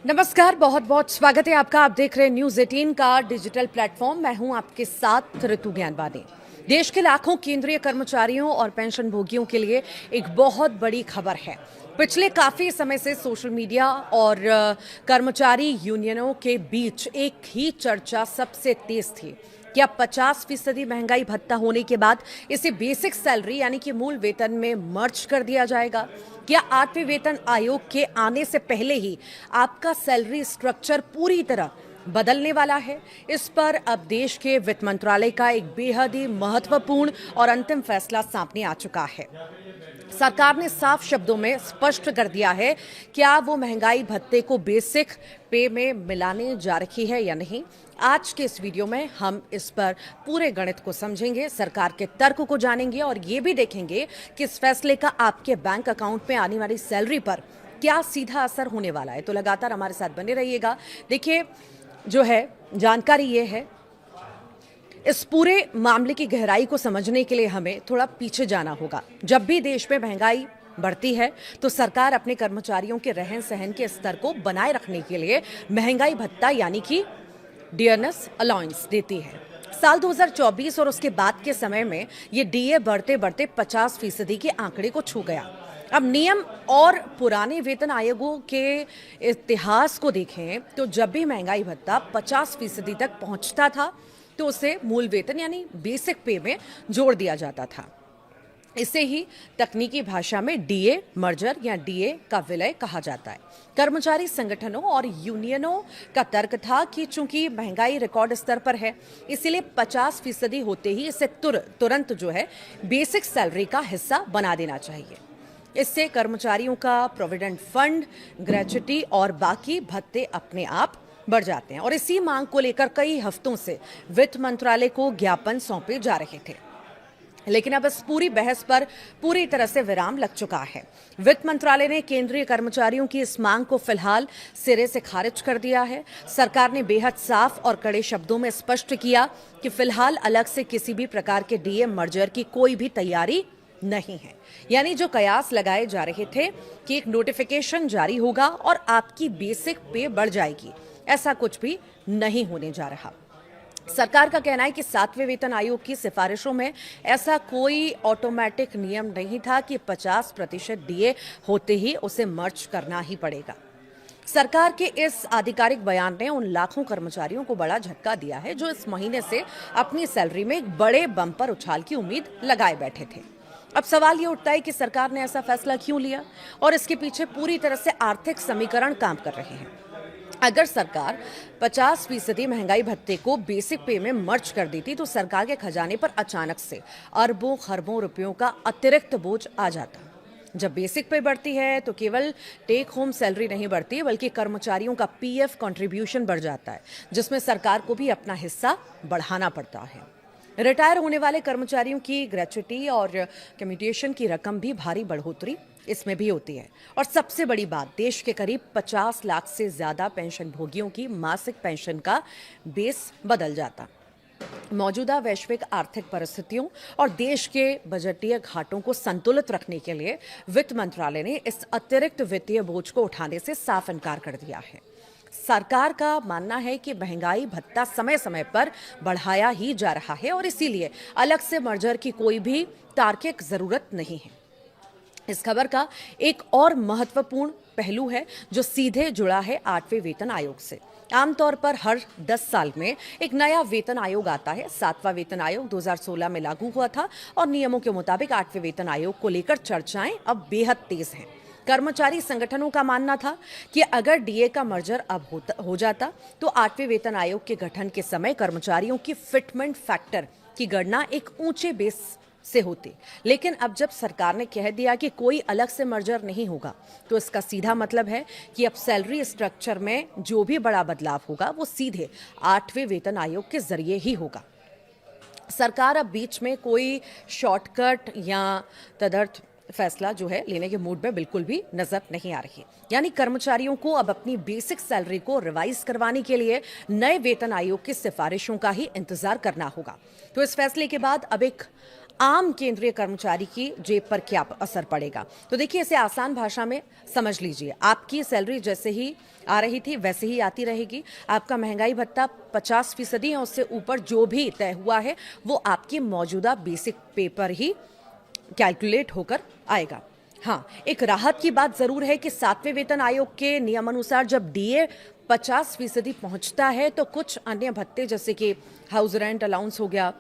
नमस्कार, बहुत बहुत स्वागत है आपका। आप देख रहे हैं न्यूज़ 18 का डिजिटल प्लेटफॉर्म। मैं हूं आपके साथ ऋतु ज्ञानवानी। देश के लाखों केंद्रीय कर्मचारियों और पेंशन भोगियों के लिए एक बहुत बड़ी खबर है। पिछले काफी समय से सोशल मीडिया और कर्मचारी यूनियनों के बीच एक ही चर्चा सबसे तेज थी। क्या 50% महंगाई भत्ता होने के बाद इसे बेसिक सैलरी यानी कि मूल वेतन में मर्ज कर दिया जाएगा? क्या 8वें वेतन आयोग के आने से पहले ही आपका सैलरी स्ट्रक्चर पूरी तरह बदलने वाला है? इस पर अब देश के वित्त मंत्रालय का एक बेहद ही महत्वपूर्ण और अंतिम फैसला सामने आ चुका है। सरकार ने साफ शब्दों में स्पष्ट कर दिया है क्या वो महंगाई भत्ते को बेसिक पे में मिलाने जा रही है या नहीं। आज के इस वीडियो में हम इस पर पूरे गणित को समझेंगे, सरकार के तर्क को जानेंगे और ये भी देखेंगे कि इस फैसले का आपके बैंक अकाउंट में आने वाली सैलरी पर क्या सीधा असर होने वाला है। तो लगातार हमारे साथ बने रहिएगा। देखिए, जो है जानकारी ये है, इस पूरे मामले की गहराई को समझने के लिए हमें थोड़ा पीछे जाना होगा। जब भी देश में महंगाई बढ़ती है तो सरकार अपने कर्मचारियों के रहन सहन के स्तर को बनाए रखने के लिए महंगाई भत्ता यानी कि डियरनेस अलाउंस देती है। साल 2024 और उसके बाद के समय में ये डीए बढ़ते बढ़ते 50% के आंकड़े को छू गया। अब नियम और पुराने वेतन आयोगों के इतिहास को देखें तो जब भी महंगाई भत्ता 50% तक पहुंचता था तो उसे मूल वेतन यानी बेसिक पे में जोड़ दिया जाता था। इसे ही तकनीकी भाषा में डीए मर्जर या डीए का विलय कहा जाता है। कर्मचारी संगठनों और यूनियनों का तर्क था कि चूंकि महंगाई रिकॉर्ड स्तर पर है, इसीलिए 50% होते ही इसे तुरंत जो है बेसिक सैलरी का हिस्सा बना देना चाहिए। इससे कर्मचारियों का प्रोविडेंट फंड, ग्रेच्युटी और बाकी भत्ते अपने आप बढ़ जाते हैं। और इसी मांग को लेकर कई हफ्तों से वित्त मंत्रालय को ज्ञापन सौंपे जा रहे थे, लेकिन अब इस पूरी बहस पर पूरी तरह से विराम लग चुका है। वित्त मंत्रालय ने केंद्रीय कर्मचारियों की इस मांग को फिलहाल सिरे से खारिज कर दिया है। सरकार ने बेहद साफ और कड़े शब्दों में स्पष्ट किया कि फिलहाल अलग से किसी भी प्रकार के डीए मर्जर की कोई भी तैयारी नहीं है। यानी जो कयास लगाए जा रहे थे कि एक नोटिफिकेशन जारी होगा और आपकी बेसिक पे बढ़ जाएगी, ऐसा कुछ भी नहीं होने जा रहा। सरकार का कहना है कि 7वें वेतन आयोग की सिफारिशों में ऐसा कोई ऑटोमेटिक नियम नहीं था कि 50% डीए होते ही उसे मर्ज करना ही पड़ेगा। सरकार के इस आधिकारिक बयान ने उन लाखों कर्मचारियों को बड़ा झटका दिया है जो इस महीने से अपनी सैलरी में एक बड़े बम्पर उछाल की उम्मीद लगाए बैठे थे। अब सवाल ये उठता है कि सरकार ने ऐसा फैसला क्यों लिया और इसके पीछे पूरी तरह से आर्थिक समीकरण काम कर रहे हैं। अगर सरकार 50% महंगाई भत्ते को बेसिक पे में मर्ज कर देती तो सरकार के खजाने पर अचानक से अरबों खरबों रुपयों का अतिरिक्त बोझ आ जाता। जब बेसिक पे बढ़ती है तो केवल टेक होम सैलरी नहीं बढ़ती बल्कि कर्मचारियों का पीएफ कंट्रीब्यूशन बढ़ जाता है, जिसमें सरकार को भी अपना हिस्सा बढ़ाना पड़ता है। रिटायर होने वाले कर्मचारियों की ग्रेच्युटी और कम्यूटेशन की रकम भी भारी बढ़ोतरी इसमें भी होती है। और सबसे बड़ी बात, देश के करीब 50 लाख से ज्यादा पेंशन भोगियों की मासिक पेंशन का बेस बदल जाता। मौजूदा वैश्विक आर्थिक परिस्थितियों और देश के बजटीय घाटों को संतुलित रखने के लिए वित्त मंत्रालय ने इस अतिरिक्त वित्तीय बोझ को उठाने से साफ इनकार कर दिया है। सरकार का मानना है कि महंगाई भत्ता समय समय पर बढ़ाया ही जा रहा है और इसीलिए अलग से मर्जर की कोई भी तार्किक जरूरत नहीं है। इस खबर का एक और महत्वपूर्ण पहलू है जो सीधे जुड़ा है 8वें वेतन आयोग से। आमतौर पर हर 10 साल में एक नया वेतन आयोग आता है। 7वां वेतन आयोग 2016 में लागू हुआ था और नियमों के मुताबिक 8वें वेतन आयोग को लेकर चर्चाएं अब बेहद तेज हैं। कर्मचारी संगठनों का मानना था कि अगर डीए का मर्जर अब हो जाता तो 8वें वेतन आयोग के गठन के समय कर्मचारियों की फिटमेंट फैक्टर की गणना एक ऊंचे बेस से होती। लेकिन अब जब सरकार ने कह दिया कि कोई अलग से मर्जर नहीं होगा तो इसका सीधा मतलब है कि अब सैलरी स्ट्रक्चर में जो भी बड़ा बदलाव होगा वो सीधे 8वें वेतन आयोग के जरिए ही होगा। सरकार अब बीच में कोई शॉर्टकट या तदर्थ फैसला जो है लेने के मूड में बिल्कुल भी नजर नहीं आ रही। यानी कर्मचारियों को अब अपनी बेसिक सैलरी को रिवाइज करवाने के लिए नए वेतन आयोग की सिफारिशों का ही इंतजार करना होगा। तो इस फैसले के बाद अब एक आम केंद्रीय कर्मचारी की जेब पर क्या असर पड़ेगा। तो देखिए, इसे आसान भाषा में समझ लीजिए। आपकी सैलरी जैसे ही आ रही थी वैसे ही आती रहेगी। आपका महंगाई भत्ता 50% या उससे ऊपर जो भी तय हुआ है वो आपकी मौजूदा बेसिक पे पर ही कैलकुलेट होकर आएगा। हाँ, एक राहत की बात जरूर है कि 7वें वेतन आयोग के नियमानुसार जब डीए 50% पहुंचता है तो कुछ अन्य भत्ते जैसे कि हाउस रेंट अलाउंस हो गया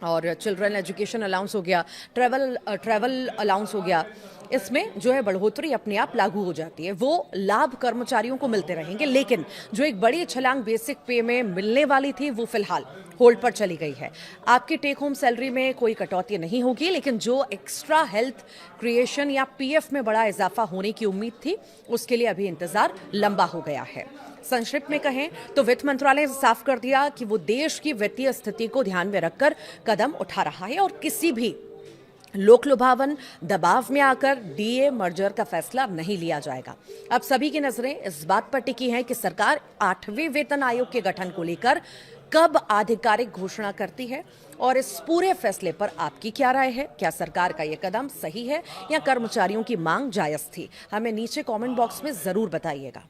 और चिल्ड्रन एजुकेशन अलाउंस हो गया, ट्रैवल अलाउंस हो गया, इसमें जो है बढ़ोतरी अपने आप लागू हो जाती है। वो लाभ कर्मचारियों को मिलते रहेंगे, लेकिन जो एक बड़ी छलांग बेसिक पे में मिलने वाली थी वो फिलहाल होल्ड पर चली गई है। आपकी टेक होम सैलरी में कोई कटौती नहीं होगी, लेकिन जो एक्स्ट्रा हेल्थ क्रिएशन या पीएफ में बड़ा इजाफा होने की उम्मीद थी उसके लिए अभी इंतजार लंबा हो गया है। संक्षिप्त में कहें तो वित्त मंत्रालय ने साफ कर दिया कि वो देश की वित्तीय स्थिति को ध्यान में रखकर कदम उठा रहा है और किसी भी लोक लुभावन दबाव में आकर डीए मर्जर का फैसला नहीं लिया जाएगा। अब सभी की नजरें इस बात पर टिकी हैं कि सरकार 8वें वेतन आयोग के गठन को लेकर कब आधिकारिक घोषणा करती है और इस पूरे फैसले पर आपकी क्या राय है। क्या सरकार का यह कदम सही है या कर्मचारियों की मांग जायज थी? हमें नीचे कमेंट बॉक्स में जरूर बताइएगा।